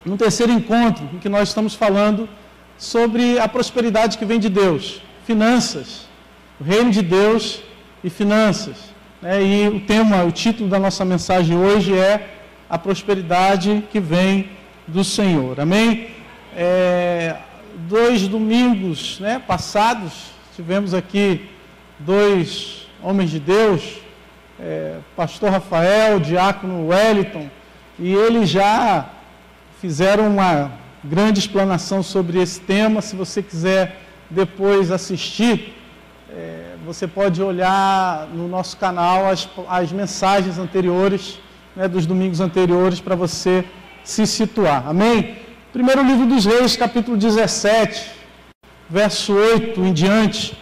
num terceiro encontro em que nós estamos falando sobre a prosperidade que vem de Deus, finanças, o reino de Deus e finanças. E o título da nossa mensagem hoje é a prosperidade que vem do Senhor. Amém? 2 domingos passados, tivemos aqui 2 homens de Deus, pastor Rafael, diácono Wellington, e eles já fizeram uma grande explanação sobre esse tema. Se você quiser depois assistir, você pode olhar no nosso canal as mensagens anteriores, dos domingos anteriores, para você se situar. Amém? Primeiro livro dos Reis, capítulo 17, verso 8 em diante,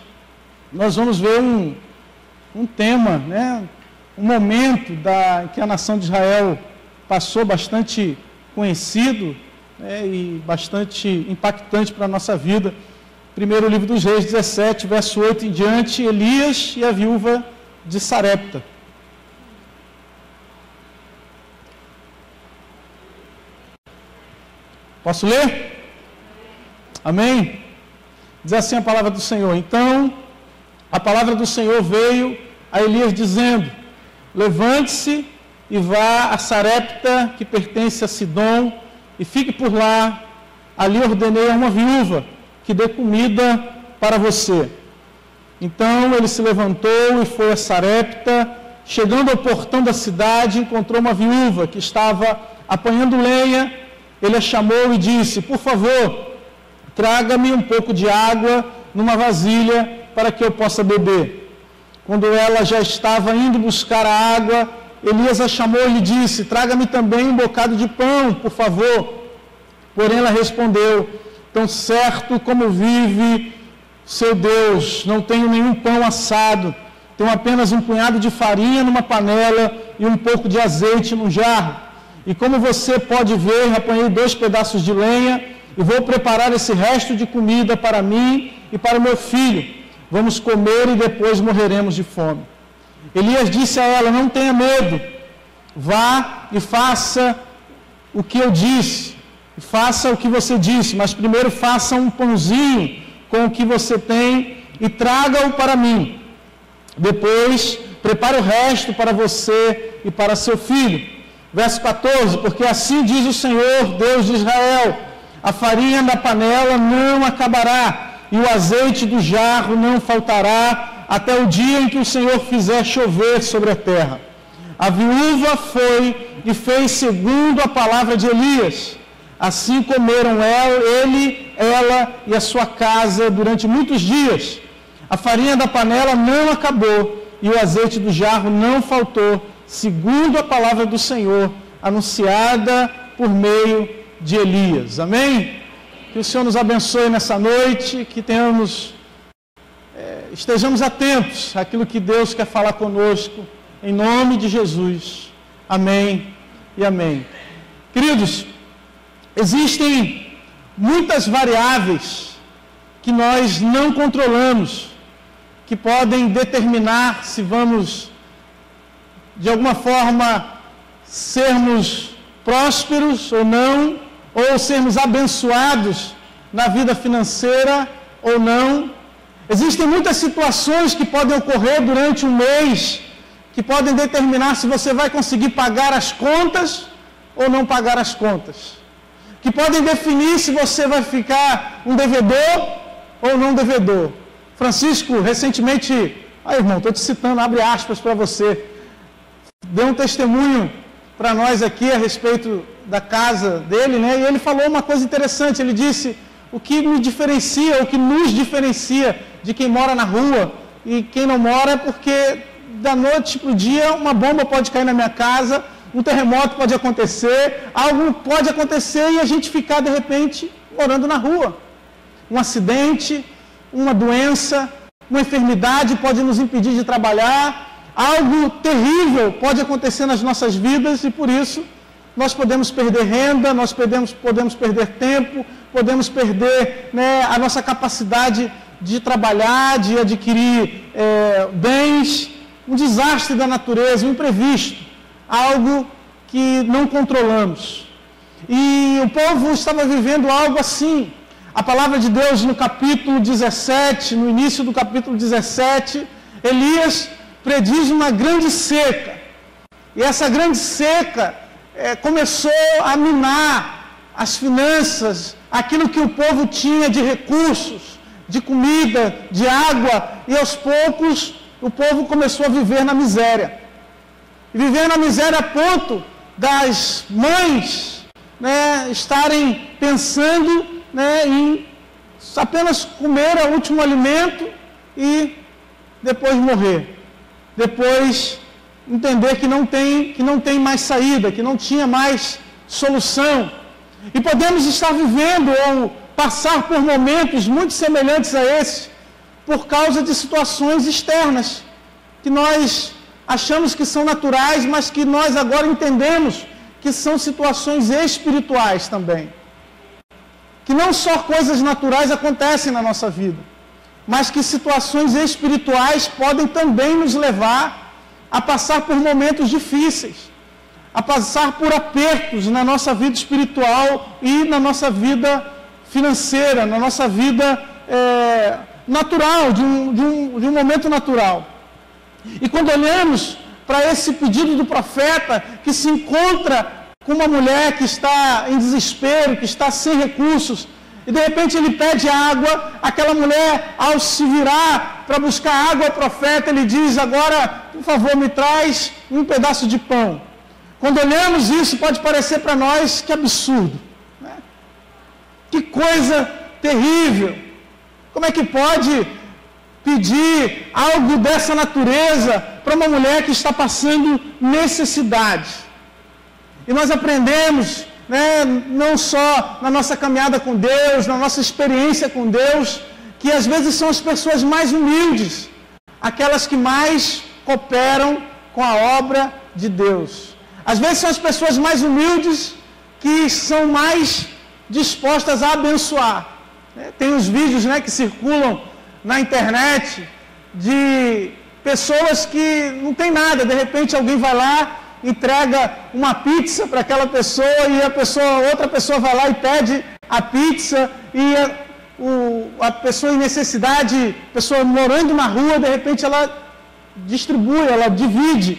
nós vamos ver um tema, um momento em que a nação de Israel passou bastante conhecido e bastante impactante para a nossa vida. Primeiro livro dos Reis, 17, verso 8 em diante, Elias e a viúva de Sarepta. Posso ler? Amém? Diz assim a palavra do Senhor: Então, a palavra do Senhor veio a Elias dizendo: Levante-se e vá a Sarepta, que pertence a Sidom, e fique por lá. Ali ordenei a uma viúva que dê comida para você. Então ele se levantou e foi a Sarepta. Chegando ao portão da cidade, encontrou uma viúva que estava apanhando lenha. Ele a chamou e disse: Por favor, traga-me um pouco de água numa vasilha para que eu possa beber. Quando ela já estava indo buscar a água, Elias a chamou e lhe disse: Traga-me também um bocado de pão, por favor. Porém ela respondeu: Tão certo como vive seu Deus, não tenho nenhum pão assado. Tenho apenas um punhado de farinha numa panela e um pouco de azeite num jarro. E como você pode ver, apanhei 2 pedaços de lenha e vou preparar esse resto de comida para mim e para o meu filho. Vamos comer e depois morreremos de fome. Elias disse a ela: Não tenha medo, vá e faça o que eu disse, faça o que você disse, mas primeiro faça um pãozinho com o que você tem e traga-o para mim. Depois prepare o resto para você e para seu filho. Verso 14: Porque assim diz o Senhor, Deus de Israel: a farinha da panela não acabará e o azeite do jarro não faltará até o dia em que o Senhor fizer chover sobre a terra. A viúva foi e fez segundo a palavra de Elias. Assim comeram ele, ela e a sua casa durante muitos dias. A farinha da panela não acabou e o azeite do jarro não faltou, segundo a palavra do Senhor, anunciada por meio de Elias. Amém? Que o Senhor nos abençoe nessa noite, que estejamos atentos àquilo que Deus quer falar conosco, em nome de Jesus. Amém e amém. Queridos, existem muitas variáveis que nós não controlamos, que podem determinar se vamos, de alguma forma, sermos prósperos ou não, ou sermos abençoados na vida financeira ou não. Existem muitas situações que podem ocorrer durante um mês, que podem determinar se você vai conseguir pagar as contas ou não pagar as contas, que podem definir se você vai ficar um devedor ou não devedor. Francisco, recentemente, irmão, estou te citando, abre aspas para você, deu um testemunho para nós aqui a respeito da casa dele, e ele falou uma coisa interessante. Ele disse: o que me diferencia, o que nos diferencia de quem mora na rua e quem não mora, é porque da noite para o dia uma bomba pode cair na minha casa, um terremoto pode acontecer, algo pode acontecer e a gente ficar de repente morando na rua. Um acidente, uma doença, uma enfermidade pode nos impedir de trabalhar, algo terrível pode acontecer nas nossas vidas e por isso nós podemos perder renda, nós podemos perder tempo, podemos perder a nossa capacidade de trabalhar, de adquirir bens, um desastre da natureza, um imprevisto, algo que não controlamos. E o povo estava vivendo algo assim. A palavra de Deus no capítulo 17, no início do capítulo 17, Elias prediz uma grande seca. E essa grande seca começou a minar as finanças, aquilo que o povo tinha de recursos, de comida, de água, e aos poucos o povo começou a viver na miséria. E viver na miséria a ponto das mães, né, estarem pensando, né, em apenas comer o último alimento e depois morrer. Depois entender que não tem mais saída, que não tinha mais solução. E podemos estar vivendo ou passar por momentos muito semelhantes a esse, por causa de situações externas, que nós achamos que são naturais, mas que nós agora entendemos que são situações espirituais também. Que não só coisas naturais acontecem na nossa vida, mas que situações espirituais podem também nos levar a passar por momentos difíceis, a passar por apertos na nossa vida espiritual e na nossa vida financeira, na nossa vida natural, de um momento natural. E quando olhamos para esse pedido do profeta, que se encontra com uma mulher que está em desespero, que está sem recursos, e de repente ele pede água, aquela mulher, ao se virar para buscar água ao profeta, ele diz: agora, por favor, me traz um pedaço de pão. Quando olhamos isso, pode parecer para nós que absurdo, né? Que coisa terrível. Como é que pode pedir algo dessa natureza para uma mulher que está passando necessidade? E nós aprendemos, né, não só na nossa caminhada com Deus, na nossa experiência com Deus, que às vezes são as pessoas mais humildes, aquelas que mais cooperam com a obra de Deus. Às vezes são as pessoas mais humildes que são mais dispostas a abençoar. Tem uns vídeos, né, que circulam na internet de pessoas que não tem nada, de repente alguém vai lá, entrega uma pizza para aquela pessoa e outra pessoa vai lá e pede a pizza, e a pessoa em necessidade, a pessoa morando na rua, de repente ela distribui, ela divide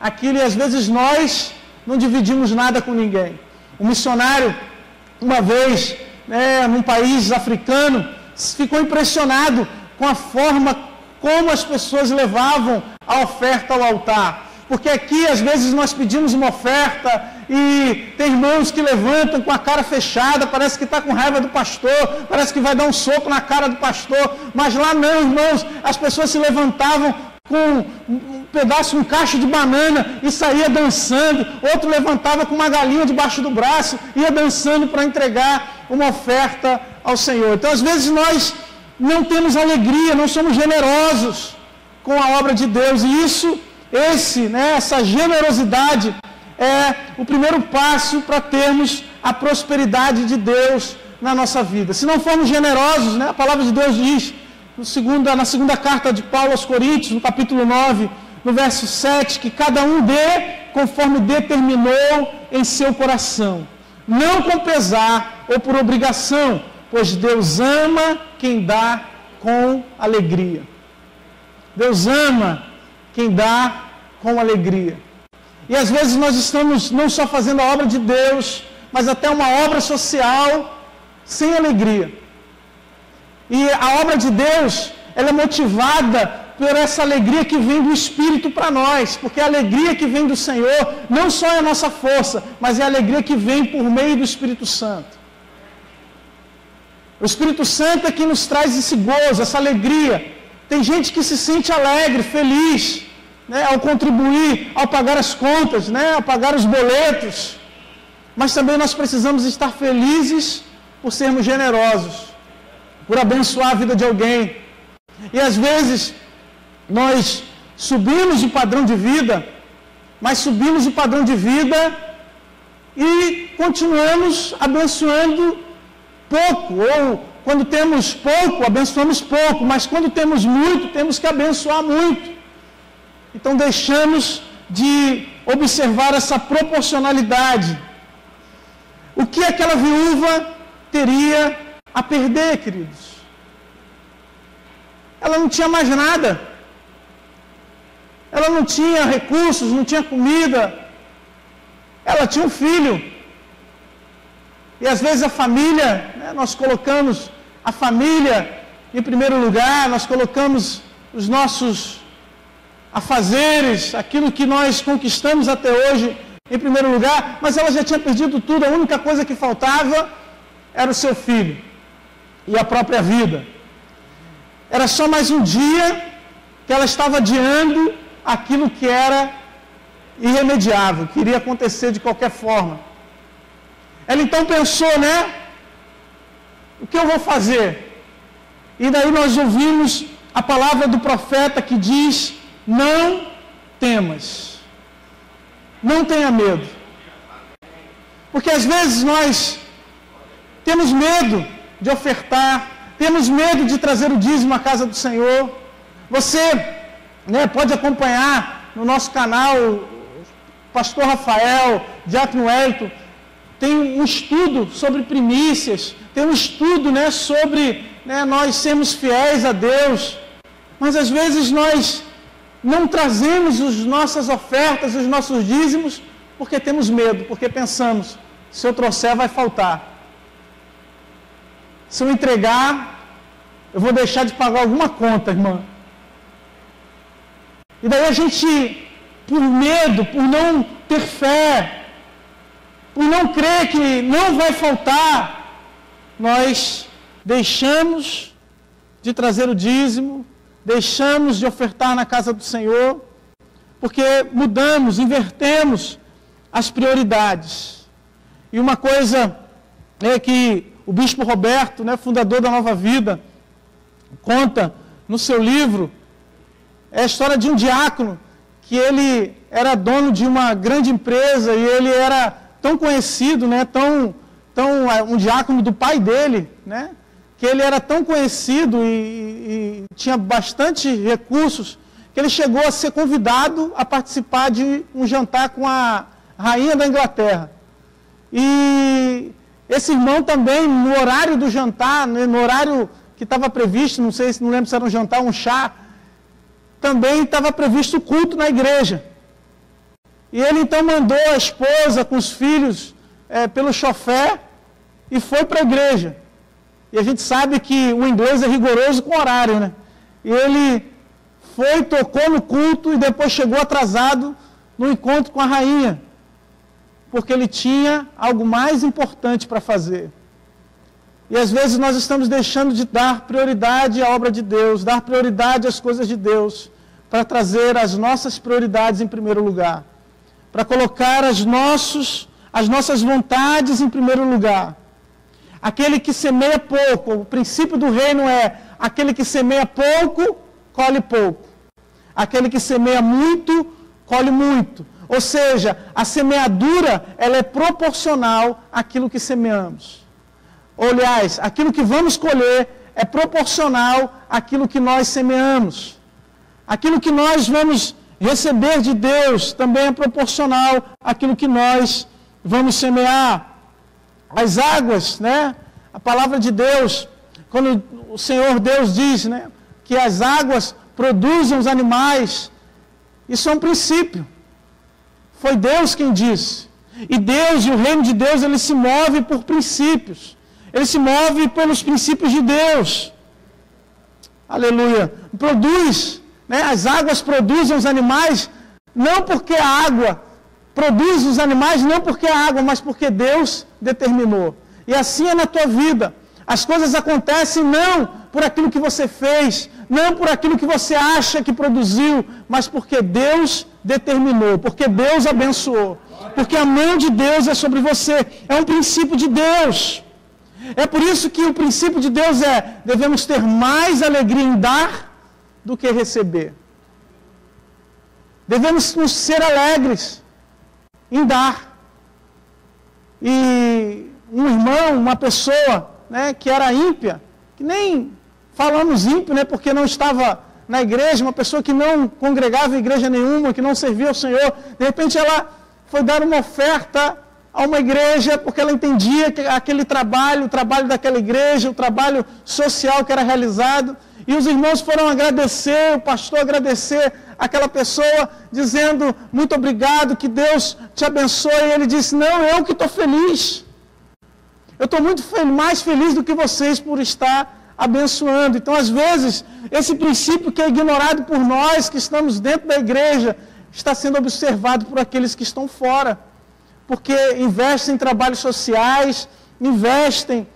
aquilo, e às vezes nós não dividimos nada com ninguém. Um missionário, uma vez, né, num país africano, ficou impressionado com a forma como as pessoas levavam a oferta ao altar. Porque aqui, às vezes, nós pedimos uma oferta e tem irmãos que levantam com a cara fechada, parece que está com raiva do pastor, parece que vai dar um soco na cara do pastor, mas lá não, irmãos, as pessoas se levantavam com um pedaço, um cacho de banana e saía dançando, outro levantava com uma galinha debaixo do braço, ia dançando para entregar uma oferta ao Senhor. Então, às vezes, nós não temos alegria, não somos generosos com a obra de Deus, e essa generosidade é o primeiro passo para termos a prosperidade de Deus na nossa vida. Se não formos generosos, né, a palavra de Deus diz, na segunda carta de Paulo aos Coríntios, no capítulo 9, no verso 7, que cada um dê conforme determinou em seu coração, não com pesar ou por obrigação, pois Deus ama quem dá com alegria. Deus ama quem dá com alegria. E às vezes nós estamos não só fazendo a obra de Deus, mas até uma obra social sem alegria. E a obra de Deus, ela é motivada por essa alegria que vem do Espírito para nós, porque a alegria que vem do Senhor não só é a nossa força, mas é a alegria que vem por meio do Espírito Santo. O Espírito Santo é que nos traz esse gozo, essa alegria. Tem gente que se sente alegre, feliz, né, ao contribuir, ao pagar as contas, né, ao pagar os boletos. Mas também nós precisamos estar felizes por sermos generosos, por abençoar a vida de alguém. E às vezes nós subimos de padrão de vida, mas subimos de padrão de vida e continuamos abençoando pouco, ou quando temos pouco, abençoamos pouco, mas quando temos muito, temos que abençoar muito. Então deixamos de observar essa proporcionalidade. o que aquela viúva teria a perder, queridos? Ela não tinha mais nada. Ela não tinha recursos, não tinha comida. Ela tinha um filho. E às vezes a família, né, nós colocamos a família em primeiro lugar, nós colocamos os nossos afazeres, aquilo que nós conquistamos até hoje em primeiro lugar, mas ela já tinha perdido tudo, a única coisa que faltava era o seu filho e a própria vida. Era só mais um dia que ela estava adiando aquilo que era irremediável, que iria acontecer de qualquer forma. Ela então pensou, né? O que eu vou fazer? E daí nós ouvimos a palavra do profeta que diz: não temas, não tenha medo. Porque às vezes nós temos medo de ofertar, temos medo de trazer o dízimo à casa do Senhor. Você, né, pode acompanhar no nosso canal, o pastor Rafael, Diácono Wellington, tem um estudo sobre primícias, tem um estudo, né, sobre, né, nós sermos fiéis a Deus, mas às vezes nós não trazemos as nossas ofertas, os nossos dízimos, porque temos medo, porque pensamos, se eu trouxer vai faltar. Se eu entregar, eu vou deixar de pagar alguma conta, irmã. E daí a gente, por medo, por não ter fé, por não crer que não vai faltar, nós deixamos de trazer o dízimo, deixamos de ofertar na casa do Senhor, porque mudamos, invertemos as prioridades. E uma coisa é que o Bispo Roberto, né, fundador da Nova Vida, conta no seu livro, é a história de um diácono, que ele era dono de uma grande empresa e ele era tão conhecido, né, um diácono do pai dele, né, que ele era tão conhecido e tinha bastante recursos, que ele chegou a ser convidado a participar de um jantar com a rainha da Inglaterra. E esse irmão também, no horário do jantar, no horário que estava previsto, não lembro se era um jantar ou um chá, também estava previsto o culto na igreja. E ele então mandou a esposa com os filhos pelo chofé e foi para a igreja. E a gente sabe que o inglês é rigoroso com horário, né? E ele foi, tocou no culto e depois chegou atrasado no encontro com a rainha, porque ele tinha algo mais importante para fazer. E às vezes nós estamos deixando de dar prioridade à obra de Deus, dar prioridade às coisas de Deus, para trazer as nossas prioridades em primeiro lugar, para colocar as nossas vontades em primeiro lugar. Aquele que semeia pouco, o princípio do reino é: aquele que semeia pouco, colhe pouco. Aquele que semeia muito, colhe muito. Ou seja, a semeadura, ela é proporcional àquilo que semeamos. Ou, aliás, aquilo que vamos colher é proporcional àquilo que nós semeamos. Aquilo que nós vamos receber de Deus também é proporcional àquilo que nós vamos semear. As águas, né? A palavra de Deus, quando o Senhor Deus diz, né, que as águas produzem os animais, isso é um princípio. Foi Deus quem disse. E Deus e o reino de Deus, ele se move por princípios. Ele se move pelos princípios de Deus. Aleluia. Produz, né? As águas produzem os animais, não porque a água produz os animais, não porque a água, mas porque Deus determinou. E assim é na tua vida. As coisas acontecem não por aquilo que você fez, não por aquilo que você acha que produziu, mas porque Deus determinou, porque Deus abençoou, porque a mão de Deus é sobre você. É um princípio de Deus. É por isso que o princípio de Deus é: devemos ter mais alegria em dar do que receber. Devemos ser alegres em dar. E um irmão, uma pessoa, né, que era ímpia, que nem falamos ímpio, né, porque não estava na igreja, uma pessoa que não congregava em igreja nenhuma, que não servia ao Senhor, de repente ela foi dar uma oferta a uma igreja porque ela entendia que aquele trabalho, o trabalho daquela igreja, o trabalho social que era realizado, e os irmãos foram agradecer, o pastor agradecer aquela pessoa, dizendo, muito obrigado, que Deus te abençoe, e ele disse, não, eu que estou feliz, eu estou muito mais feliz do que vocês por estar abençoando. Então, às vezes, esse princípio que é ignorado por nós, que estamos dentro da igreja, está sendo observado por aqueles que estão fora, porque investem em trabalhos sociais, investem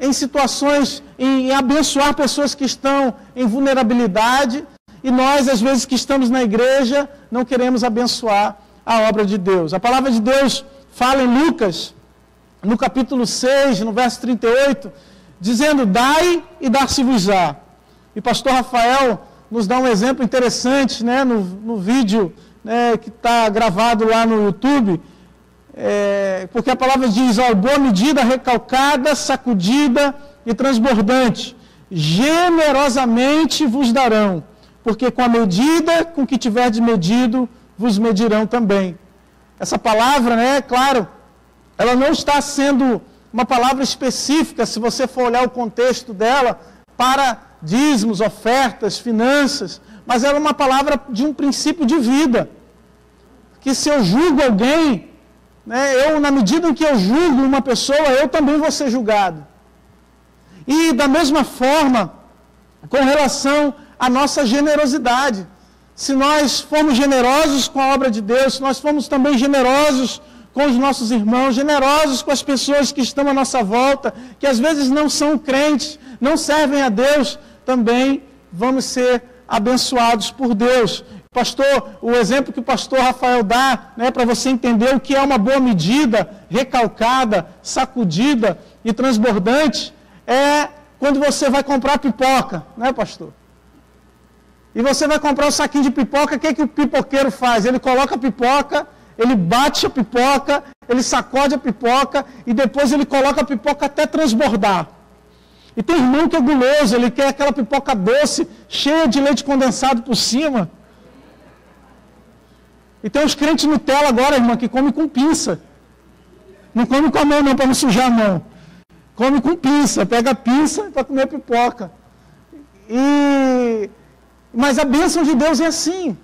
em situações, em abençoar pessoas que estão em vulnerabilidade, e nós, às vezes, que estamos na igreja, não queremos abençoar a obra de Deus. A palavra de Deus fala em Lucas, no capítulo 6, no verso 38, dizendo, dai e dar-se-vos-á. E pastor Rafael nos dá um exemplo interessante, né, no vídeo, né, que está gravado lá no YouTube, porque a palavra diz, ó, boa medida, recalcada, sacudida e transbordante, generosamente vos darão, porque com a medida com que tiverdes medido, vos medirão também. Essa palavra, né, claro, ela não está sendo uma palavra específica, se você for olhar o contexto dela, para dízimos, ofertas, finanças, mas ela é uma palavra de um princípio de vida. Que se eu julgo alguém, né, na medida em que eu julgo uma pessoa, eu também vou ser julgado. E da mesma forma, com relação à nossa generosidade. Se nós formos generosos com a obra de Deus, se nós formos também generosos com os nossos irmãos, generosos com as pessoas que estão à nossa volta, que às vezes não são crentes, não servem a Deus, também vamos ser abençoados por Deus. Pastor, o exemplo que o pastor Rafael dá, né, para você entender o que é uma boa medida, recalcada, sacudida e transbordante, é quando você vai comprar pipoca, né, pastor? E você vai comprar um saquinho de pipoca, o que o pipoqueiro faz? Ele coloca a pipoca, ele bate a pipoca, ele sacode a pipoca e depois ele coloca a pipoca até transbordar. E tem irmão que é guloso, ele quer aquela pipoca doce, cheia de leite condensado por cima. E tem uns crentes Nutella agora, irmã, que come com pinça. Não come com a mão não, para não sujar a mão. Come com pinça, pega a pinça para comer pipoca. Mas a bênção de Deus é assim.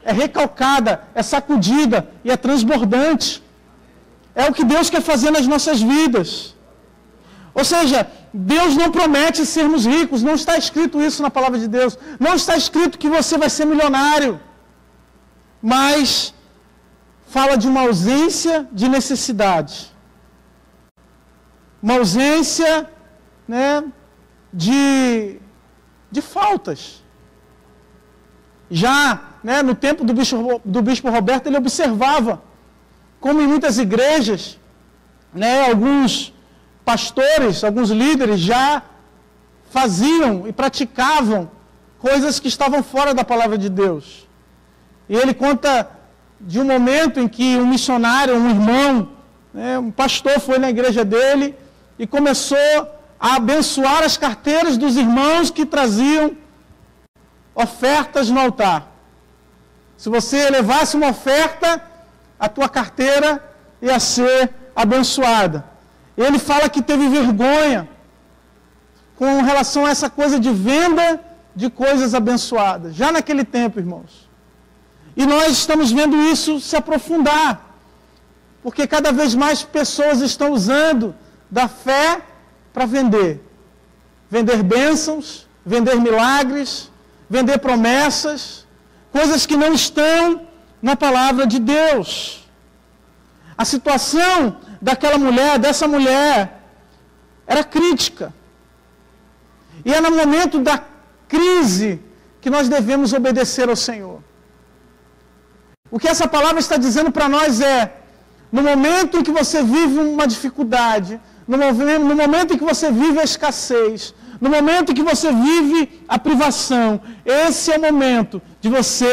É recalcada, é sacudida e é transbordante. É o que Deus quer fazer nas nossas vidas. Ou seja, Deus não promete sermos ricos, não está escrito isso na palavra de Deus. Não está escrito que você vai ser milionário. Mas fala de uma ausência de necessidade. Uma ausência, né, de faltas. Já, né, no tempo do bispo Roberto, ele observava como em muitas igrejas, né, alguns pastores, alguns líderes já faziam e praticavam coisas que estavam fora da palavra de Deus. E ele conta de um momento em que um missionário, um irmão, né, um pastor foi na igreja dele e começou a abençoar as carteiras dos irmãos que traziam ofertas no altar. Se você levasse uma oferta, a tua carteira ia ser abençoada. Ele fala que teve vergonha com relação a essa coisa de venda de coisas abençoadas, já naquele tempo, irmãos. E nós estamos vendo isso se aprofundar, porque cada vez mais pessoas estão usando da fé para vender. Vender bênçãos, vender milagres, vender promessas, coisas que não estão na palavra de Deus. A situação daquela mulher, dessa mulher, era crítica. E é no momento da crise que nós devemos obedecer ao Senhor. O que essa palavra está dizendo para nós é, no momento em que você vive uma dificuldade, no momento em que você vive a escassez, no momento em que você vive a privação, esse é o momento de você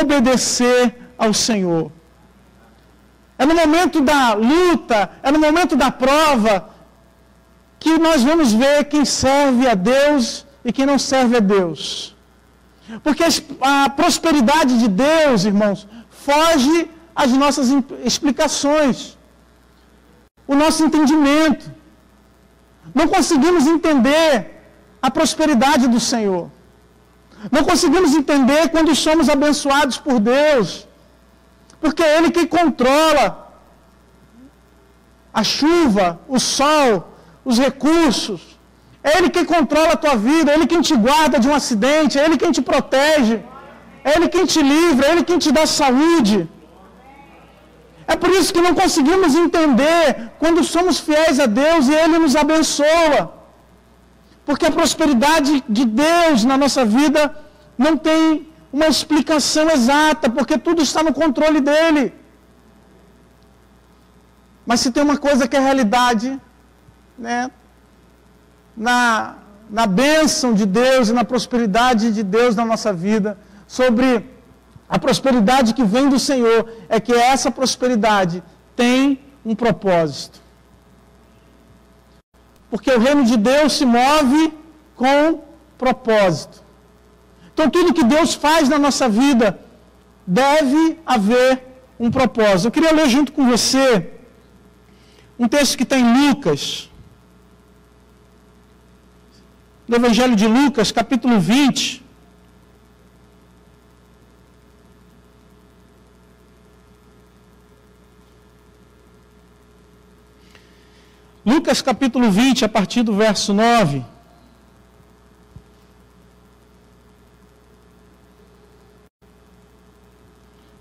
obedecer ao Senhor. É no momento da luta, é no momento da prova, que nós vamos ver quem serve a Deus e quem não serve a Deus. Porque a prosperidade de Deus, irmãos, foge as nossas explicações, o nosso entendimento. Não conseguimos entender a prosperidade do Senhor. Não conseguimos entender quando somos abençoados por Deus, porque é Ele que controla a chuva, o sol, os recursos. É Ele quem controla a tua vida, é Ele quem te guarda de um acidente, é Ele quem te protege, é Ele quem te livra, é Ele quem te dá saúde. É por isso que não conseguimos entender quando somos fiéis a Deus e Ele nos abençoa. Porque a prosperidade de Deus na nossa vida não tem uma explicação exata, porque tudo está no controle dEle. Mas se tem uma coisa que é realidade, né, na bênção de Deus e na prosperidade de Deus na nossa vida, sobre a prosperidade que vem do Senhor, é que essa prosperidade tem um propósito. Porque o reino de Deus se move com propósito. Então tudo que Deus faz na nossa vida deve haver um propósito. Eu queria ler junto com você um texto que está em Lucas, no Evangelho de Lucas, capítulo 20. Lucas capítulo 20, a partir do verso 9.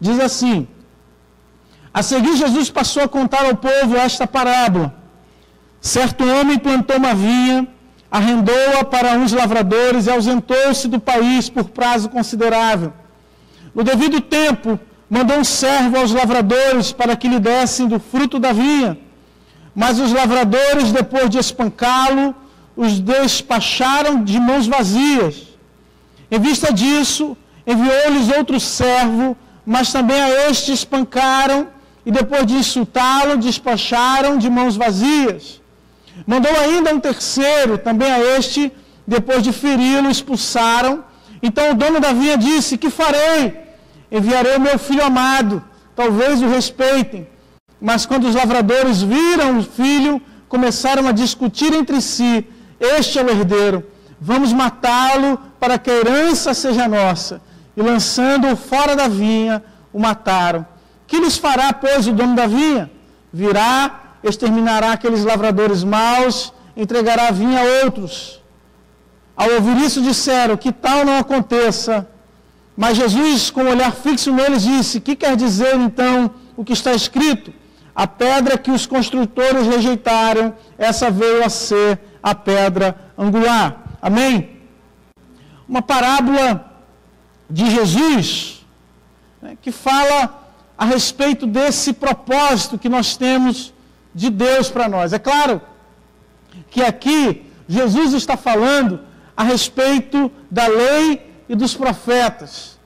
Diz assim: a seguir Jesus passou a contar ao povo esta parábola. Certo homem plantou uma vinha, arrendou-a para uns lavradores e ausentou-se do país por prazo considerável. No devido tempo, mandou um servo aos lavradores para que lhe dessem do fruto da vinha. Mas os lavradores, depois de espancá-lo, os despacharam de mãos vazias. Em vista disso, enviou-lhes outro servo, mas também a este espancaram, e depois de insultá-lo, despacharam de mãos vazias. Mandou ainda um terceiro, também a este, depois de feri-lo, expulsaram. Então o dono da vinha disse: que farei? Enviarei o meu filho amado, talvez o respeitem. Mas quando os lavradores viram o filho, começaram a discutir entre si: este é o herdeiro, vamos matá-lo para que a herança seja nossa. E lançando-o fora da vinha, o mataram. Que lhes fará, pois, o dono da vinha? Virá, exterminará aqueles lavradores maus, entregará a vinha a outros. Ao ouvir isso, disseram: que tal não aconteça? Mas Jesus, com o olhar fixo neles, disse: que quer dizer então o que está escrito? A pedra que os construtores rejeitaram, essa veio a ser a pedra angular. Amém? Uma parábola de Jesus, né, que fala a respeito desse propósito que nós temos de Deus para nós. É claro que aqui Jesus está falando a respeito da lei e dos profetas,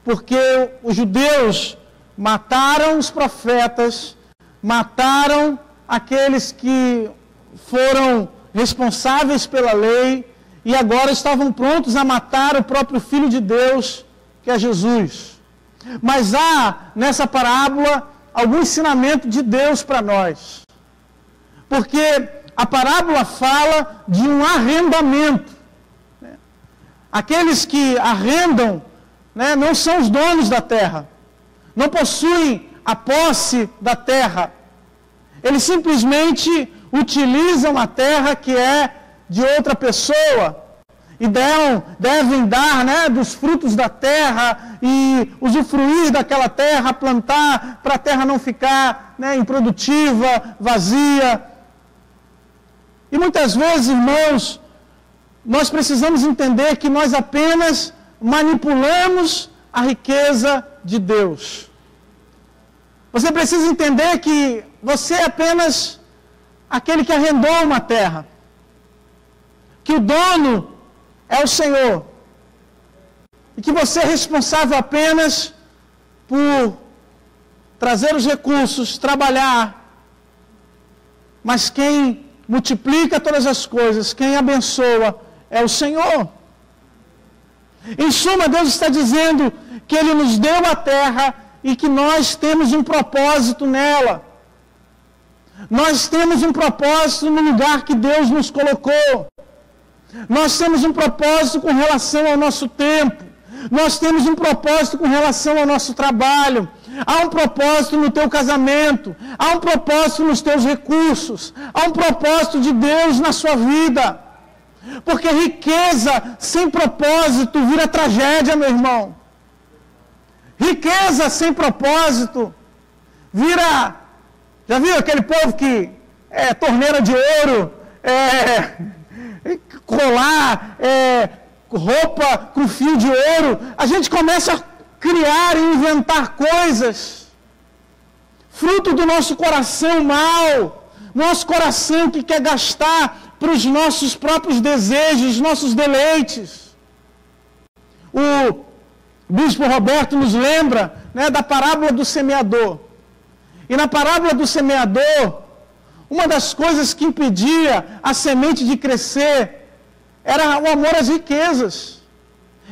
porque os judeus mataram os profetas, mataram aqueles que foram responsáveis pela lei e agora estavam prontos a matar o próprio Filho de Deus, que é Jesus. Mas há nessa parábola algum ensinamento de Deus para nós, porque a parábola fala de um arrendamento. Aqueles que arrendam, né, não são os donos da terra, não possuem a posse da terra. Eles simplesmente utilizam a terra que é de outra pessoa e devem dar, né, dos frutos da terra e usufruir daquela terra, plantar para a terra não ficar, né, improdutiva, vazia. E muitas vezes, irmãos, nós precisamos entender que nós apenas manipulamos a riqueza de Deus. Você precisa entender que você é apenas aquele que arrendou uma terra, que o dono é o Senhor, e que você é responsável apenas por trazer os recursos, trabalhar, mas quem multiplica todas as coisas, quem abençoa é o Senhor. Em suma, Deus está dizendo que Ele nos deu a terra e que nós temos um propósito nela. Nós temos um propósito no lugar que Deus nos colocou. Nós temos um propósito com relação ao nosso tempo. Nós temos um propósito com relação ao nosso trabalho. Há um propósito no teu casamento. Há um propósito nos teus recursos. Há um propósito de Deus na sua vida. Porque riqueza sem propósito vira tragédia, meu irmão. Riqueza sem propósito vira... Já viu aquele povo que é torneira de ouro, colar, roupa com fio de ouro? A gente começa a criar e inventar coisas, fruto do nosso coração mau, nosso coração que quer gastar para os nossos próprios desejos, nossos deleites. O bispo Roberto nos lembra, né, da parábola do semeador. E na parábola do semeador, uma das coisas que impedia a semente de crescer era o amor às riquezas.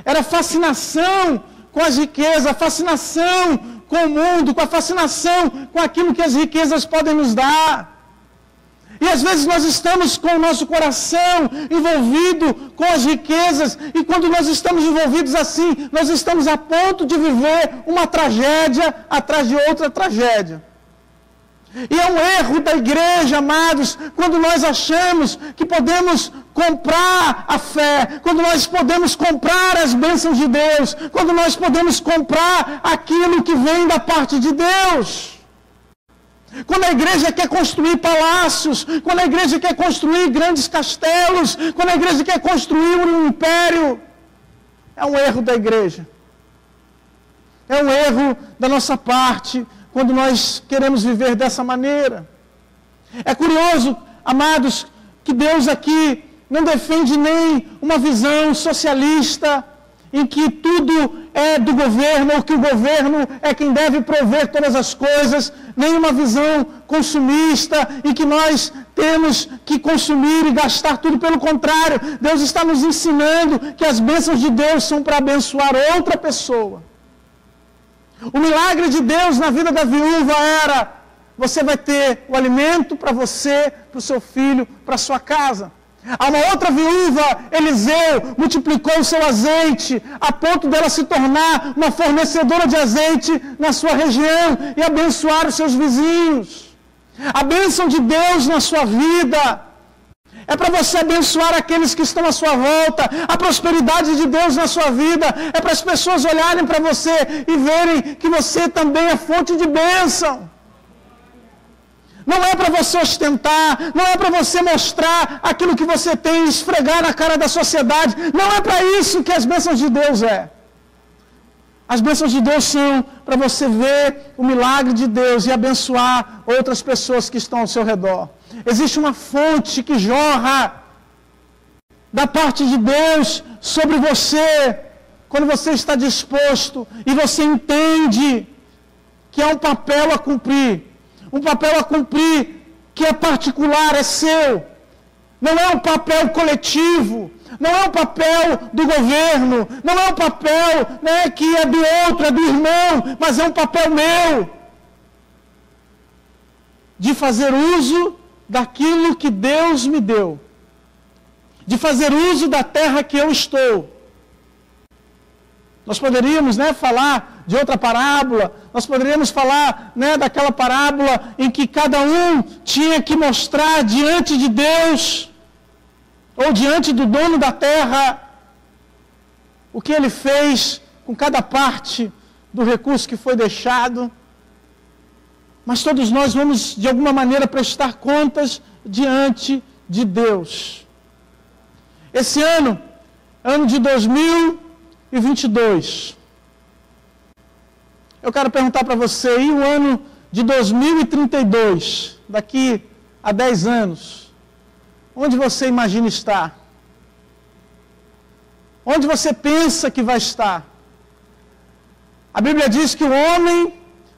Era a fascinação com as riquezas, a fascinação com o mundo, com a fascinação com aquilo que as riquezas podem nos dar. E às vezes nós estamos com o nosso coração envolvido com as riquezas, e quando nós estamos envolvidos assim, nós estamos a ponto de viver uma tragédia atrás de outra tragédia. E é um erro da igreja, amados, quando nós achamos que podemos comprar a fé, quando nós podemos comprar as bênçãos de Deus, quando nós podemos comprar aquilo que vem da parte de Deus. Quando a igreja quer construir palácios, quando a igreja quer construir grandes castelos, quando a igreja quer construir um império, é um erro da igreja. É um erro da nossa parte, quando nós queremos viver dessa maneira. É curioso, amados, que Deus aqui não defende nem uma visão socialista, em que tudo é do governo, ou que o governo é quem deve prover todas as coisas, nem uma visão consumista, em que nós temos que consumir e gastar tudo. Pelo contrário, Deus está nos ensinando que as bênçãos de Deus são para abençoar outra pessoa. O milagre de Deus na vida da viúva era: você vai ter o alimento para você, para o seu filho, para a sua casa. A uma outra viúva, Eliseu multiplicou o seu azeite, a ponto dela se tornar uma fornecedora de azeite na sua região e abençoar os seus vizinhos. A bênção de Deus na sua vida é para você abençoar aqueles que estão à sua volta. A prosperidade de Deus na sua vida é para as pessoas olharem para você e verem que você também é fonte de bênção. Não é para você ostentar, não é para você mostrar aquilo que você tem e esfregar na cara da sociedade. Não é para isso que as bênçãos de Deus é. As bênçãos de Deus são para você ver o milagre de Deus e abençoar outras pessoas que estão ao seu redor. Existe uma fonte que jorra da parte de Deus sobre você, quando você está disposto e você entende que há um papel a cumprir. Um papel a cumprir que é particular, é seu. Não é um papel coletivo, não é um papel do governo, não é um papel, né, que é do outro, é do irmão, mas é um papel meu. De fazer uso daquilo que Deus me deu. De fazer uso da terra que eu estou. Nós poderíamos, né, falar de outra parábola, nós poderíamos falar, né, daquela parábola em que cada um tinha que mostrar diante de Deus, ou diante do dono da terra, o que ele fez com cada parte do recurso que foi deixado. Mas todos nós vamos, de alguma maneira, prestar contas diante de Deus. Esse ano, ano de 2022, eu quero perguntar para você, e o ano de 2032, daqui a 10 anos, onde você imagina estar? Onde você pensa que vai estar? A Bíblia diz que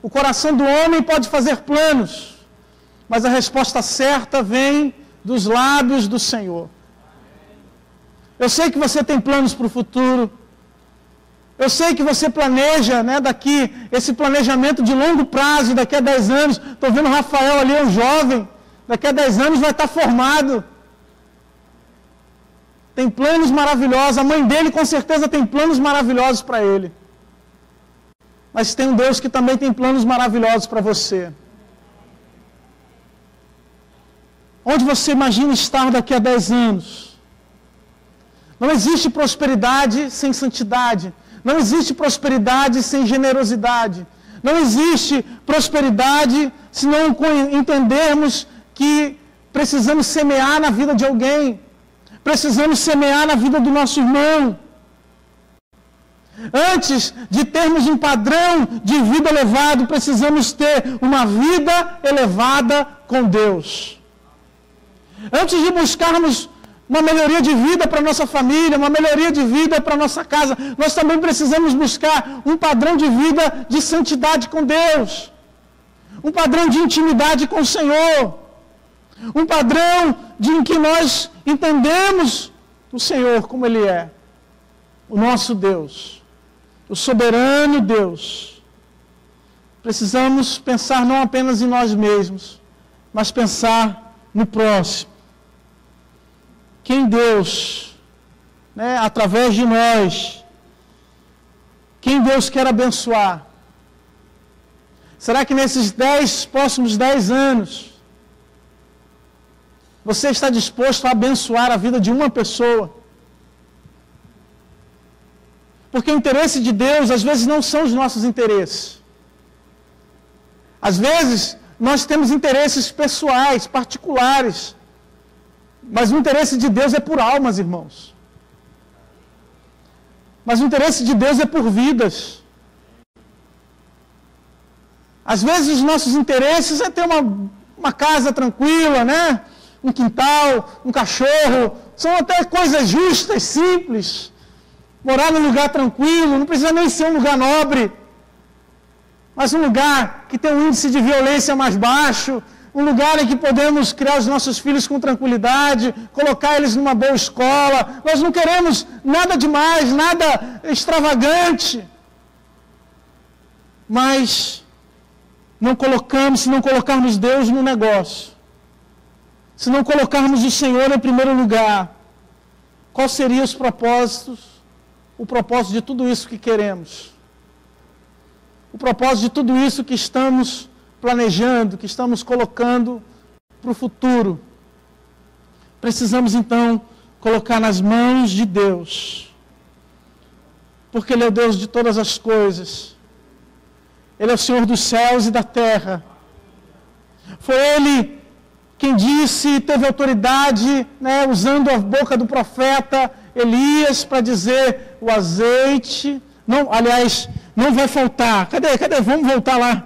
o coração do homem pode fazer planos, mas a resposta certa vem dos lábios do Senhor. Eu sei que você tem planos para o futuro. Eu sei que você planeja, né, esse planejamento de longo prazo, daqui a 10 anos. Estou vendo o Rafael ali, um jovem, daqui a 10 anos vai estar formado. Tem planos maravilhosos, a mãe dele com certeza tem planos maravilhosos para ele. Mas tem um Deus que também tem planos maravilhosos para você. Onde você imagina estar daqui a 10 anos? Não existe prosperidade sem santidade. Não existe prosperidade sem generosidade. Não existe prosperidade se não entendermos que precisamos semear na vida de alguém. Precisamos semear na vida do nosso irmão. Antes de termos um padrão de vida elevado, precisamos ter uma vida elevada com Deus. Antes de buscarmos uma melhoria de vida para nossa família, uma melhoria de vida para nossa casa, nós também precisamos buscar um padrão de vida de santidade com Deus, um padrão de intimidade com o Senhor, um padrão em que nós entendemos o Senhor como Ele é, o nosso Deus, o soberano Deus. Precisamos pensar não apenas em nós mesmos, mas pensar no próximo. Quem Deus, né, através de nós, quem Deus quer abençoar? Será que nesses próximos 10 anos, você está disposto a abençoar a vida de uma pessoa? Porque o interesse de Deus, às vezes, não são os nossos interesses. Às vezes, nós temos interesses pessoais, particulares. Mas o interesse de Deus é por almas, irmãos. Mas o interesse de Deus é por vidas. Às vezes os nossos interesses é ter uma casa tranquila, né? Um quintal, um cachorro. São até coisas justas, simples. Morar num lugar tranquilo, não precisa nem ser um lugar nobre. Mas um lugar que tem um índice de violência mais baixo. Um lugar em que podemos criar os nossos filhos com tranquilidade, colocar eles numa boa escola. Nós não queremos nada demais, nada extravagante. Mas se não colocarmos Deus no negócio, se não colocarmos o Senhor em primeiro lugar, qual seriam os propósitos, o propósito de tudo isso que queremos? O propósito de tudo isso que estamos planejando, que estamos colocando para o futuro. Precisamos então colocar nas mãos de Deus, porque Ele é o Deus de todas as coisas. Ele é o Senhor dos céus e da terra. Foi Ele quem disse, teve autoridade, né, usando a boca do profeta Elias para dizer: o azeite, não, aliás, não vai faltar. Cadê? Vamos voltar lá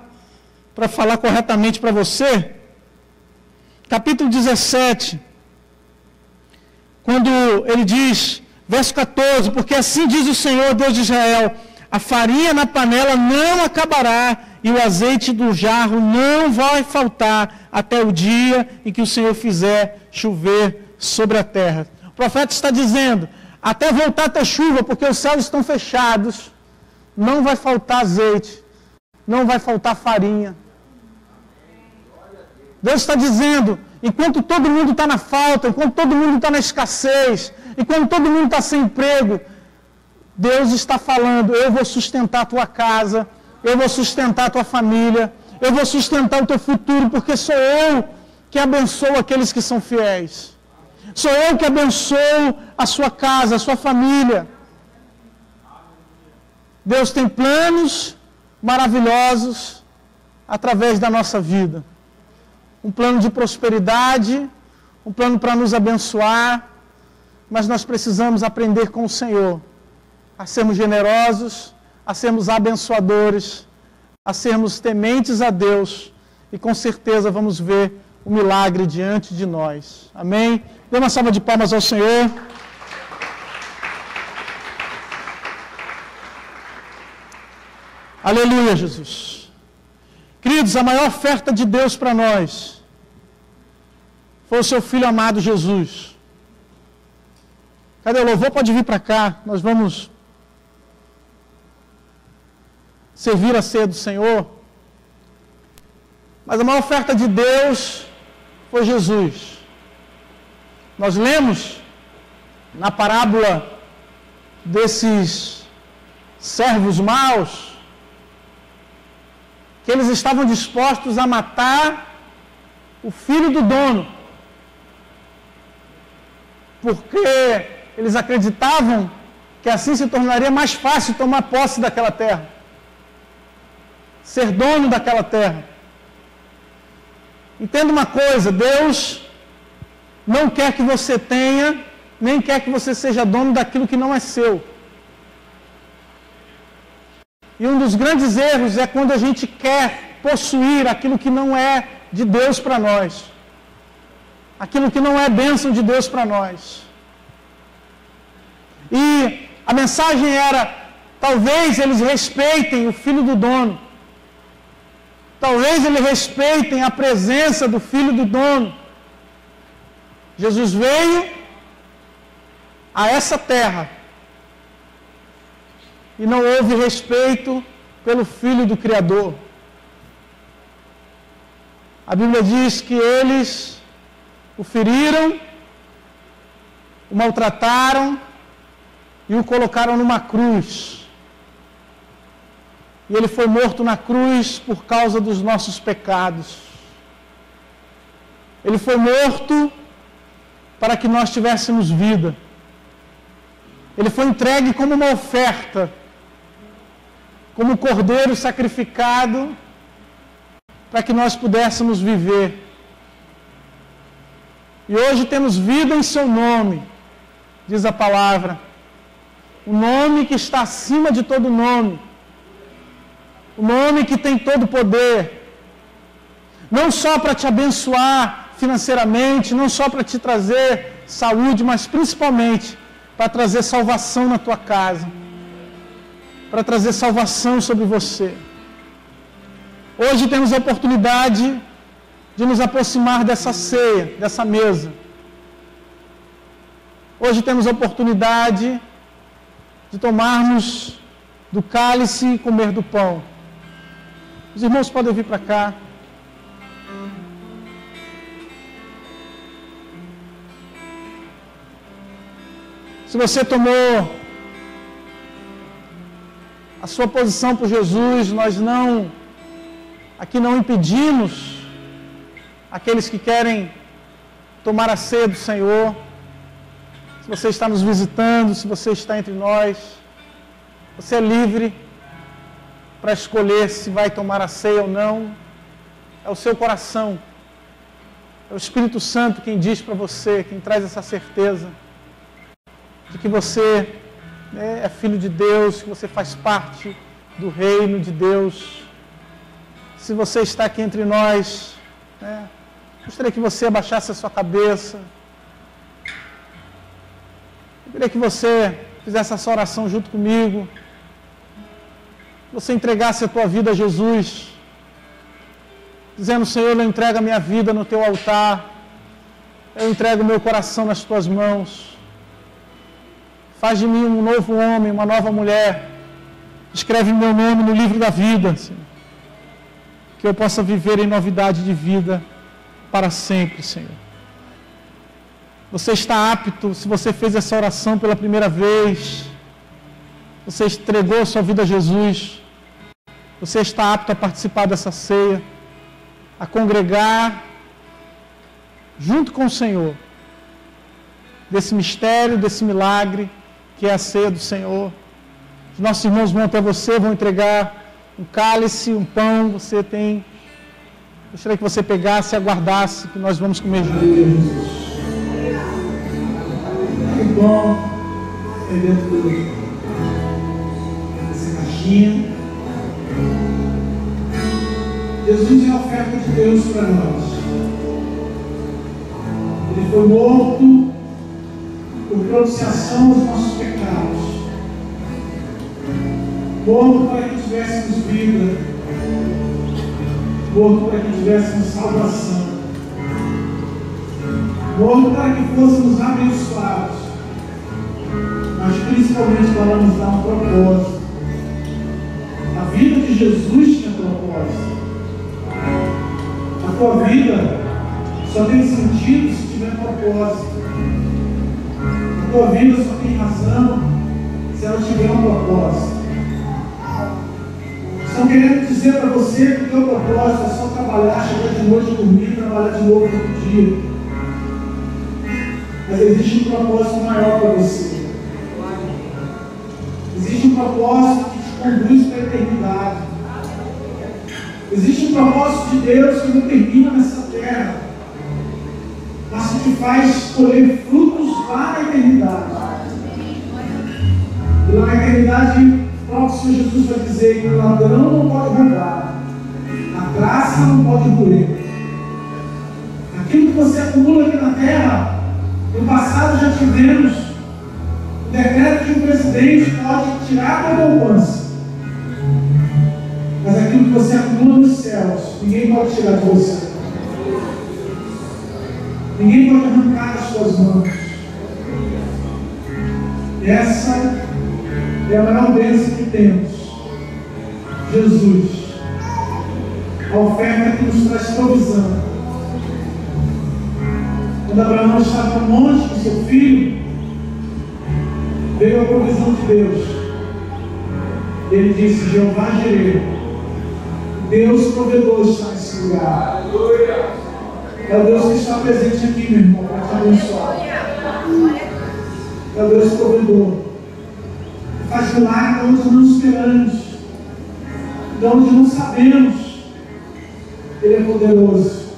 para falar corretamente para você. Capítulo 17, quando ele diz, verso 14: porque assim diz o Senhor, Deus de Israel, a farinha na panela não acabará, e o azeite do jarro não vai faltar, até o dia em que o Senhor fizer chover sobre a terra. O profeta está dizendo, até voltar a ter chuva, porque os céus estão fechados, não vai faltar azeite, não vai faltar farinha. Deus está dizendo, enquanto todo mundo está na falta, enquanto todo mundo está na escassez, enquanto todo mundo está sem emprego, Deus está falando: eu vou sustentar a tua casa, eu vou sustentar a tua família, eu vou sustentar o teu futuro, porque sou eu que abençoo aqueles que são fiéis. Sou eu que abençoo a sua casa, a sua família. Deus tem planos maravilhosos através da nossa vida. Um plano de prosperidade, um plano para nos abençoar, mas nós precisamos aprender com o Senhor a sermos generosos, a sermos abençoadores, a sermos tementes a Deus, e com certeza vamos ver o milagre diante de nós. Amém? Dê uma salva de palmas ao Senhor. Aleluia, Jesus. Queridos, a maior oferta de Deus para nós foi o seu Filho amado Jesus. Cadê o louvor? Pode vir para cá. Nós vamos servir a ceia do Senhor. Mas a maior oferta de Deus foi Jesus. Nós lemos na parábola desses servos maus que eles estavam dispostos a matar o filho do dono, porque eles acreditavam que assim se tornaria mais fácil tomar posse daquela terra, ser dono daquela terra. Entenda uma coisa, Deus não quer que você tenha, nem quer que você seja dono daquilo que não é seu. E um dos grandes erros é quando a gente quer possuir aquilo que não é de Deus para nós, aquilo que não é bênção de Deus para nós. E a mensagem era: talvez eles respeitem o filho do dono, talvez eles respeitem a presença do filho do dono. Jesus veio a essa terra e não houve respeito pelo Filho do Criador. A Bíblia diz que eles o feriram, o maltrataram e o colocaram numa cruz. E ele foi morto na cruz por causa dos nossos pecados. Ele foi morto para que nós tivéssemos vida. Ele foi entregue como uma oferta, como um cordeiro sacrificado, para que nós pudéssemos viver. E hoje temos vida em seu nome, diz a palavra. O nome que está acima de todo nome. O nome que tem todo poder. Não só para te abençoar financeiramente, não só para te trazer saúde, mas principalmente para trazer salvação na tua casa, para trazer salvação sobre você. Hoje temos a oportunidade de nos aproximar dessa ceia, dessa mesa. Hoje temos a oportunidade de tomarmos do cálice e comer do pão. Os irmãos podem vir para cá. Se você tomou a sua posição por Jesus, nós aqui não impedimos aqueles que querem tomar a ceia do Senhor. Se você está nos visitando, se você está entre nós, você é livre para escolher se vai tomar a ceia ou não. É o seu coração, é o Espírito Santo quem diz para você, quem traz essa certeza de que você é filho de Deus, que você faz parte do reino de Deus. Se você está aqui entre nós, gostaria que você abaixasse a sua cabeça. Eu queria que você fizesse essa oração junto comigo. Você entregasse a tua vida a Jesus, dizendo: Senhor, eu entrego a minha vida no teu altar, eu entrego o meu coração nas tuas mãos. Faz de mim um novo homem, uma nova mulher. Escreve meu nome no livro da vida, Senhor. Que eu possa viver em novidade de vida para sempre, Senhor. Você está apto, se você fez essa oração pela primeira vez, você entregou sua vida a Jesus, você está apto a participar dessa ceia, a congregar junto com o Senhor, desse mistério, desse milagre, que é a ceia do Senhor. Os nossos irmãos vão até você, vão entregar um cálice, um pão, você tem. Gostaria que você pegasse e aguardasse, que nós vamos comer juntos. Que bom ter dentro dessa caixinha. Jesus é a oferta de Deus para nós. Ele foi morto por propiciação aos nossos pecados. Morto para que tivéssemos vida. Morto para que tivéssemos salvação. Morto para que fôssemos abençoados. Mas principalmente para nos dar um propósito. A vida de Jesus tinha propósito. A tua vida só tem sentido se tiver propósito. A tua vida só tem razão se ela tiver um propósito. Estão querendo dizer para você que o teu propósito é só trabalhar, chegar de noite, dormir, trabalhar de novo no dia. Mas existe um propósito maior para você. Existe um propósito que te conduz para a eternidade. Existe um propósito de Deus que não termina nessa terra, mas que te faz colher frutos lá na eternidade. E lá na eternidade, o próprio Senhor Jesus vai dizer que o ladrão não pode roubar, a traça não pode roer. Aquilo que você acumula aqui na terra, no passado já tivemos. O decreto de um presidente pode tirar a poupança, mas aquilo que você acumula nos céus, ninguém pode tirar de você. Ninguém pode arrancar das suas mãos. Essa é a maior bênção que temos. Jesus. A oferta que nos traz provisão. Quando Abraão estava no monte com seu filho, veio a provisão de Deus. Ele disse: Jeová Jireh, Deus provedor está nesse lugar. É o Deus que está presente aqui, meu irmão, para te abençoar. É o Deus provedor. Faz milagre onde não esperamos, de onde não sabemos. Ele é poderoso.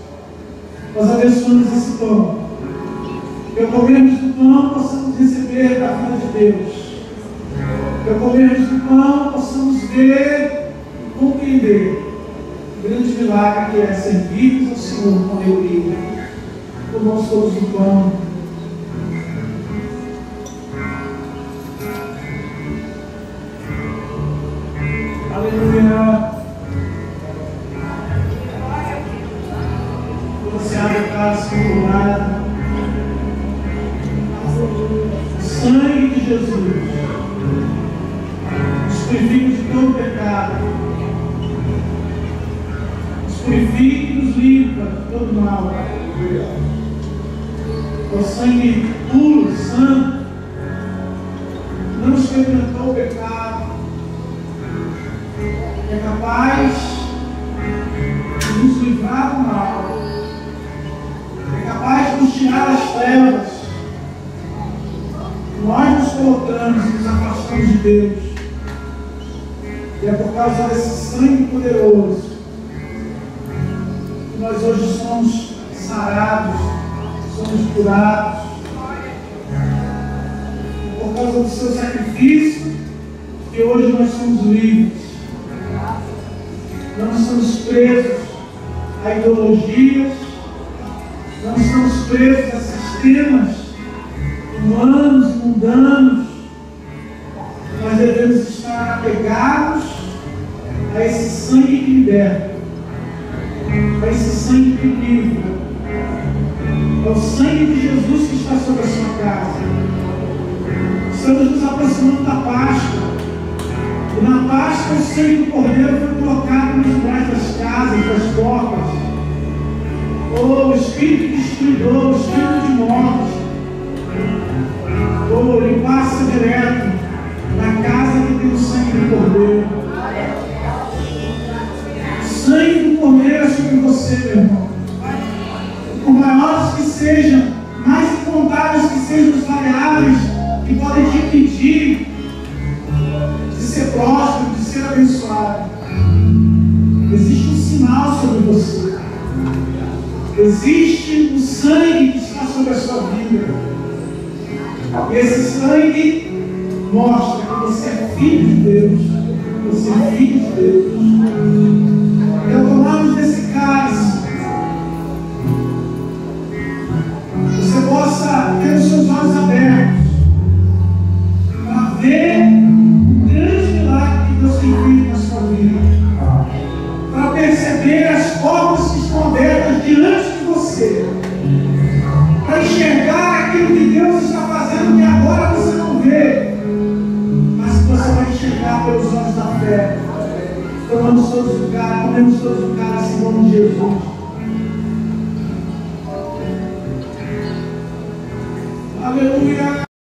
Nós abençoamos esse pão. Que ao comermos do pão possamos receber da vida de Deus. Que ao comermos do pão possamos ver e compreender o grande milagre que é servirmos ao Senhor com alegria. Tomamos todos o pão. Aleluia. Você abre o cálice imaculado. O sangue de Jesus nos purifica de todo pecado. Nos purifica e nos limpa de todo mal. O sangue puro, santo, não experimentou o pecado. É capaz de nos livrar do mal. É capaz de nos tirar das trevas. Nós nos colocamos e nos afastamos de Deus. E é por causa desse sangue poderoso que nós hoje somos sarados, somos curados. É por causa do seu sacrifício que hoje nós somos livres. Não estamos presos a ideologias, não estamos presos a sistemas humanos e mundanos. Nós devemos estar apegados a esse sangue que liberta, a esse sangue que livra. É o sangue de Jesus que está sobre a sua casa. Estamos nos aproximando da Páscoa. E na Páscoa o sangue do Cordeiro foi colocado nos umbrais das casas, das portas. Oh, o espírito destruidor, o espírito de morte. Oh, ele passa direto na casa que tem o sangue do Cordeiro. O sangue do Cordeiro é sobre você, meu irmão. Por maiores que sejam, mais incontáveis que sejam os variáveis que podem te impedir de ser próspero, de ser abençoado, existe um sinal sobre você. Existe um sangue que está sobre a sua vida. E esse sangue mostra que você é filho de Deus. Você é filho de Deus. Então tomamos desse cálice. Você possa ter os seus olhos abertos para ver o grande milagre que Deus tem feito na sua vida. Para perceber as portas que estão abertas diante de você. Para enxergar aquilo que Deus está fazendo que agora você não vê, mas que você vai enxergar pelos olhos da fé. Tomamos todos o cara, comemos todos o cara, em nome de Jesus. Aleluia.